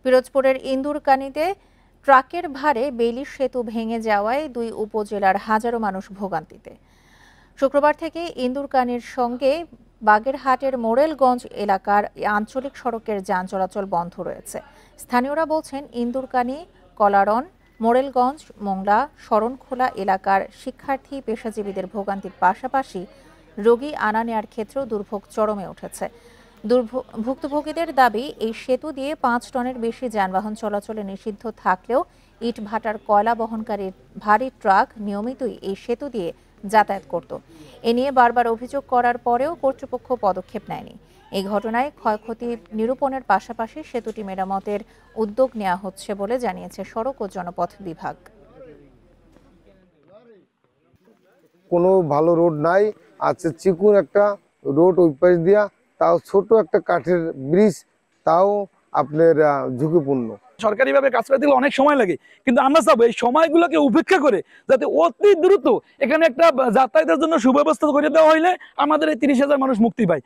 পিরোজপুরের ইন্দুরকানীতে ট্রাকের ভারে বেইলি সেতু ভেঙে যাওয়ায় দুই উপজেলার হাজারো মানুষ ভোগান্তিতে। শুক্রবার থেকে ইন্দুরকানীর সঙ্গে বাগেরহাটের মোরেলগঞ্জ এলাকার আঞ্চলিক সড়কের যান চলাচল বন্ধ রয়েছে। স্থানীয়রা বলছেন, ইন্দুরকানী, কলারন, মোরেলগঞ্জ, মোংলা, শরণখোলা এলাকার শিক্ষার্থী, পেশাজীবীদের ভোগান্তির পাশাপাশি রোগী আনা নেয়ার ক্ষেত্রেও দুর্ভোগ চরমে উঠেছে। ভুক্তভোগীদের দাবি, এই সেতু দিয়ে 5 টনের বেশি যানবাহন চলাচলে নিষিদ্ধ থাকলেও ইট ভাটার কয়লা বহনকারী ভারী ট্রাক নিয়মিতই এই সেতু দিয়ে যাতায়াত করত। এ নিয়ে বারবার অভিযোগ করার পরেও কর্তৃপক্ষ পদক্ষেপ নেয়নি। এই ঘটনায় ক্ষয়ক্ষতি নিরূপণের পাশাপাশি সেতুটি মেরামতের উদ্যোগ নেওয়া হচ্ছে বলে জানিয়েছে সড়ক ও জনপথ বিভাগ। কোনো ভালো রোড নাই, আছে চিকুন একটা রোড ওই পাশ দিয়া, তাও ছোট একটা কাঠের ব্রিজ, তাও আপনার ঝুঁকিপূর্ণ। সরকারিভাবে কাজ করতে গেলে অনেক সময় লাগে, কিন্তু আমরা চাবো এই সময়গুলোকে উপেক্ষা করে যাতে অতি দ্রুত এখানে একটা যাতায়াতের জন্য সুব্যবস্থা করে দেওয়া হইলে আমাদের এই 30,000 মানুষ মুক্তি পায়।